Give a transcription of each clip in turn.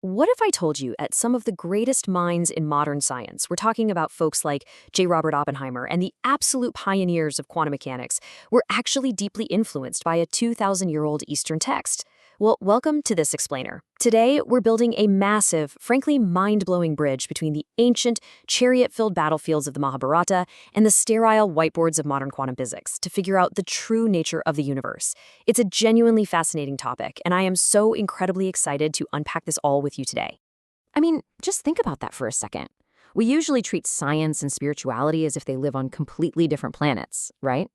What if I told you at some of the greatest minds in modern science, we're talking about folks like J. Robert Oppenheimer and the absolute pioneers of quantum mechanics, were actually deeply influenced by a 2,000-year-old Eastern text? Well, welcome to this explainer. Today, we're building a massive, frankly mind-blowing bridge between the ancient, chariot-filled battlefields of the Mahabharata and the sterile whiteboards of modern quantum physics to figure out the true nature of the universe. It's a genuinely fascinating topic, and I am so incredibly excited to unpack this all with you today. I mean, just think about that for a second. We usually treat science and spirituality as if they live on completely different planets, right?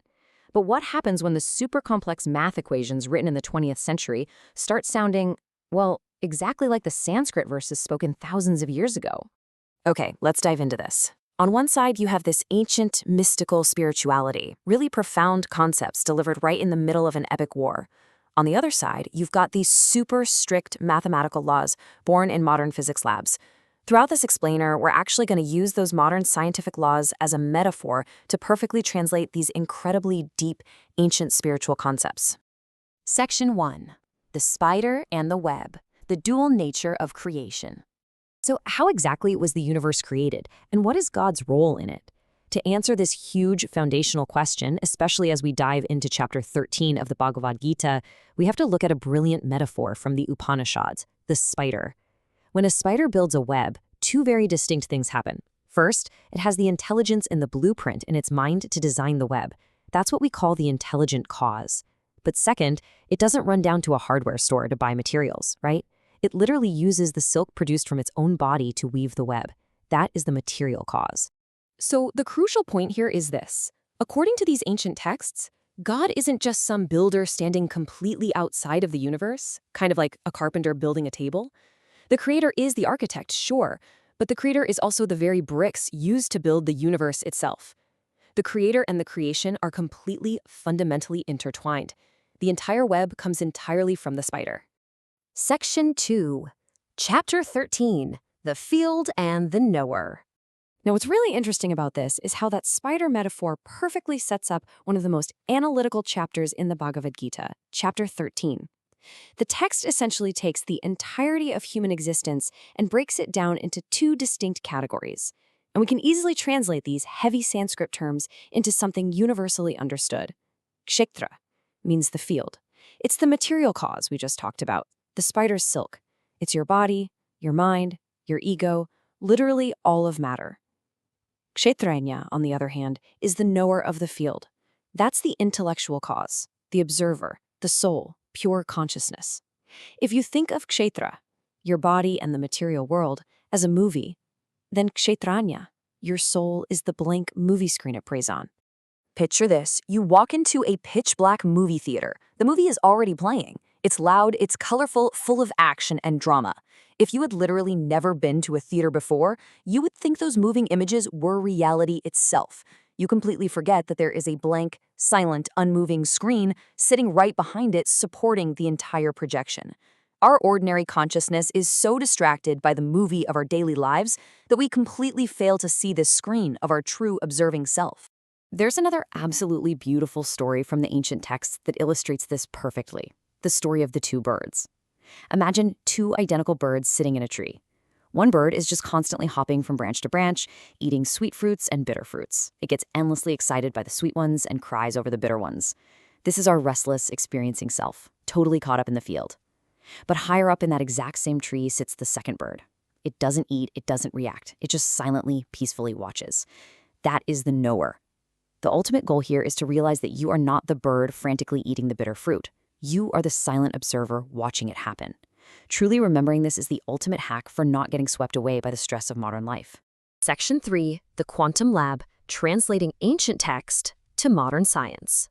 But what happens when the super complex math equations written in the 20th century start sounding, well, exactly like the Sanskrit verses spoken thousands of years ago? Okay, let's dive into this. On one side, you have this ancient, mystical spirituality, really profound concepts delivered right in the middle of an epic war. On the other side, you've got these super strict mathematical laws born in modern physics labs. Throughout this explainer, we're actually going to use those modern scientific laws as a metaphor to perfectly translate these incredibly deep, ancient spiritual concepts. Section 1. The spider and the web, the dual nature of creation. So how exactly was the universe created, and what is God's role in it? To answer this huge foundational question, especially as we dive into chapter 13 of the Bhagavad Gita, we have to look at a brilliant metaphor from the Upanishads, the spider. When a spider builds a web, two very distinct things happen. First, it has the intelligence and the blueprint in its mind to design the web. That's what we call the intelligent cause. But second, it doesn't run down to a hardware store to buy materials, right? It literally uses the silk produced from its own body to weave the web. That is the material cause. So the crucial point here is this. According to these ancient texts, God isn't just some builder standing completely outside of the universe, kind of like a carpenter building a table. The creator is the architect, sure, but the creator is also the very bricks used to build the universe itself. The creator and the creation are completely, fundamentally intertwined. The entire web comes entirely from the spider. Section 2. Chapter 13. The field and the knower. Now, what's really interesting about this is how that spider metaphor perfectly sets up one of the most analytical chapters in the Bhagavad Gita, chapter 13. The text essentially takes the entirety of human existence and breaks it down into two distinct categories. And we can easily translate these heavy Sanskrit terms into something universally understood. Kshetra means the field. It's the material cause we just talked about, the spider's silk. It's your body, your mind, your ego, literally all of matter. Kshetranya, on the other hand, is the knower of the field. That's the intellectual cause, the observer, the soul, pure consciousness. If you think of kshetra, your body and the material world, as a movie, then kshetranya, your soul, is the blank movie screen it preys on. Picture this. You walk into a pitch-black movie theater. The movie is already playing. It's loud, it's colorful, full of action and drama. If you had literally never been to a theater before, you would think those moving images were reality itself. You completely forget that there is a blank, silent, unmoving screen sitting right behind it supporting the entire projection. Our ordinary consciousness is so distracted by the movie of our daily lives that we completely fail to see this screen of our true observing self. There's another absolutely beautiful story from the ancient texts that illustrates this perfectly. The story of the two birds. Imagine two identical birds sitting in a tree. One bird is just constantly hopping from branch to branch, eating sweet fruits and bitter fruits. It gets endlessly excited by the sweet ones and cries over the bitter ones. This is our restless, experiencing self, totally caught up in the field. But higher up in that exact same tree sits the second bird. It doesn't eat, it doesn't react. It just silently, peacefully watches. That is the knower. The ultimate goal here is to realize that you are not the bird frantically eating the bitter fruit. You are the silent observer watching it happen. Truly remembering this is the ultimate hack for not getting swept away by the stress of modern life. Section 3, the Quantum Lab, translating ancient text to modern science.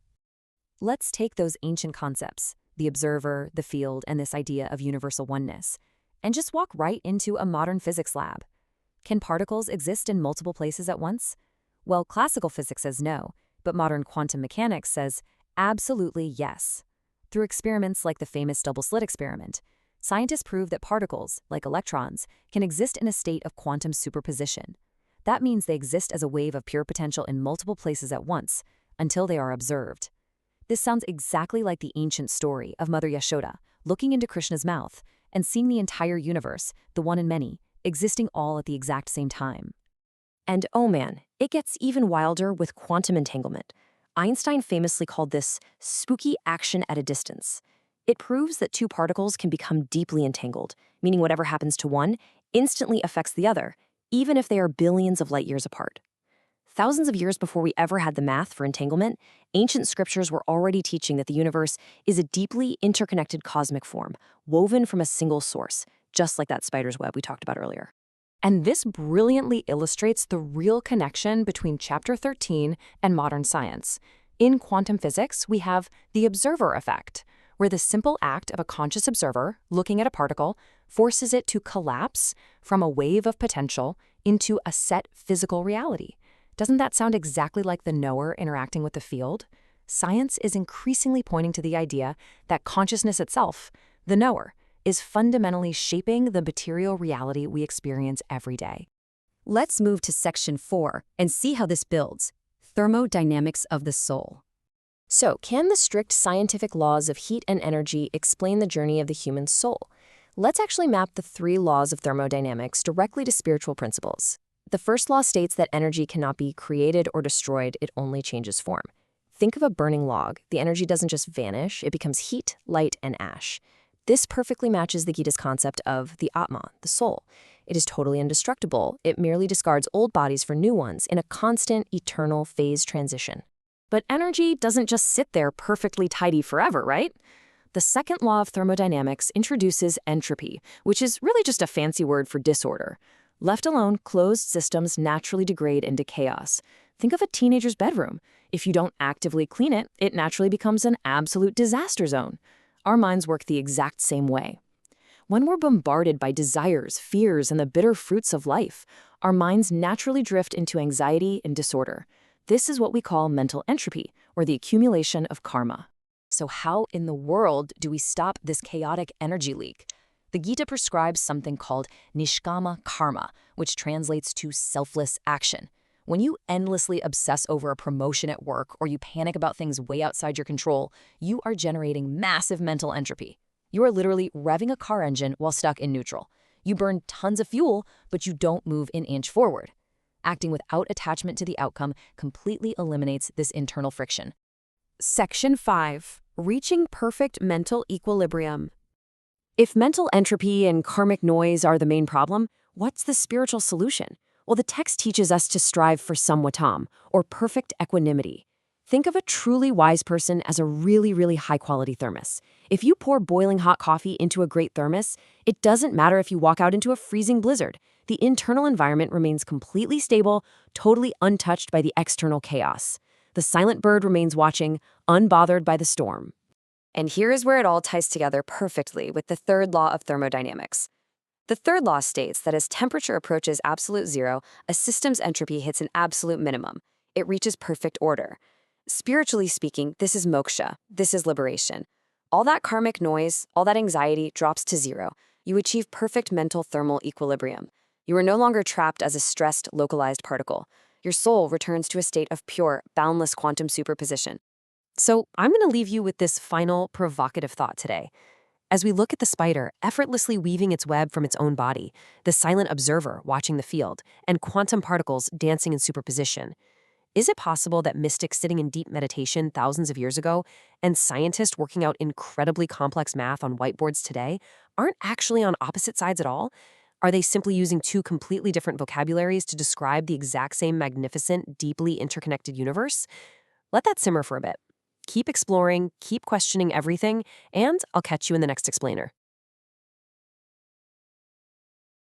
Let's take those ancient concepts, the observer, the field, and this idea of universal oneness, and just walk right into a modern physics lab. Can particles exist in multiple places at once? Well, classical physics says no, but modern quantum mechanics says absolutely yes. Through experiments like the famous double-slit experiment, scientists prove that particles, like electrons, can exist in a state of quantum superposition. That means they exist as a wave of pure potential in multiple places at once, until they are observed. This sounds exactly like the ancient story of Mother Yashoda looking into Krishna's mouth and seeing the entire universe, the one and many, existing all at the exact same time. And oh man, it gets even wilder with quantum entanglement. Einstein famously called this spooky action at a distance. It proves that two particles can become deeply entangled, meaning whatever happens to one instantly affects the other, even if they are billions of light years apart. Thousands of years before we ever had the math for entanglement, ancient scriptures were already teaching that the universe is a deeply interconnected cosmic form, woven from a single source, just like that spider's web we talked about earlier. And this brilliantly illustrates the real connection between Chapter 13 and modern science. In quantum physics, we have the observer effect, where the simple act of a conscious observer looking at a particle forces it to collapse from a wave of potential into a set physical reality. Doesn't that sound exactly like the knower interacting with the field? Science is increasingly pointing to the idea that consciousness itself, the knower, is fundamentally shaping the material reality we experience every day. Let's move to Section 4 and see how this builds. Thermodynamics of the soul. So, can the strict scientific laws of heat and energy explain the journey of the human soul? Let's actually map the 3 laws of thermodynamics directly to spiritual principles. The first law states that energy cannot be created or destroyed, it only changes form. Think of a burning log. The energy doesn't just vanish, it becomes heat, light, and ash. This perfectly matches the Gita's concept of the Atma, the soul. It is totally indestructible. It merely discards old bodies for new ones in a constant, eternal phase transition. But energy doesn't just sit there perfectly tidy forever, right? The second law of thermodynamics introduces entropy, which is really just a fancy word for disorder. Left alone, closed systems naturally degrade into chaos. Think of a teenager's bedroom. If you don't actively clean it, it naturally becomes an absolute disaster zone. Our minds work the exact same way. When we're bombarded by desires, fears, and the bitter fruits of life, our minds naturally drift into anxiety and disorder. This is what we call mental entropy, or the accumulation of karma. So how in the world do we stop this chaotic energy leak? The Gita prescribes something called nishkama karma, which translates to selfless action. When you endlessly obsess over a promotion at work or you panic about things way outside your control, you are generating massive mental entropy. You are literally revving a car engine while stuck in neutral. You burn tons of fuel, but you don't move an inch forward. Acting without attachment to the outcome completely eliminates this internal friction. Section 5. Reaching perfect mental equilibrium. If mental entropy and karmic noise are the main problem, what's the spiritual solution? Well, the text teaches us to strive for samvatam, or perfect equanimity. Think of a truly wise person as a really, really high-quality thermos. If you pour boiling hot coffee into a great thermos, it doesn't matter if you walk out into a freezing blizzard. The internal environment remains completely stable, totally untouched by the external chaos. The silent bird remains watching, unbothered by the storm. And here is where it all ties together perfectly with the third law of thermodynamics. The third law states that as temperature approaches absolute zero, a system's entropy hits an absolute minimum. It reaches perfect order. Spiritually speaking, this is moksha. This is liberation. All that karmic noise, all that anxiety drops to zero. You achieve perfect mental thermal equilibrium. You are no longer trapped as a stressed, localized particle. Your soul returns to a state of pure, boundless quantum superposition. So I'm going to leave you with this final provocative thought today. As we look at the spider effortlessly weaving its web from its own body, the silent observer watching the field, and quantum particles dancing in superposition, is it possible that mystics sitting in deep meditation thousands of years ago and scientists working out incredibly complex math on whiteboards today aren't actually on opposite sides at all? Are they simply using two completely different vocabularies to describe the exact same magnificent, deeply interconnected universe? Let that simmer for a bit. Keep exploring, keep questioning everything, and I'll catch you in the next explainer.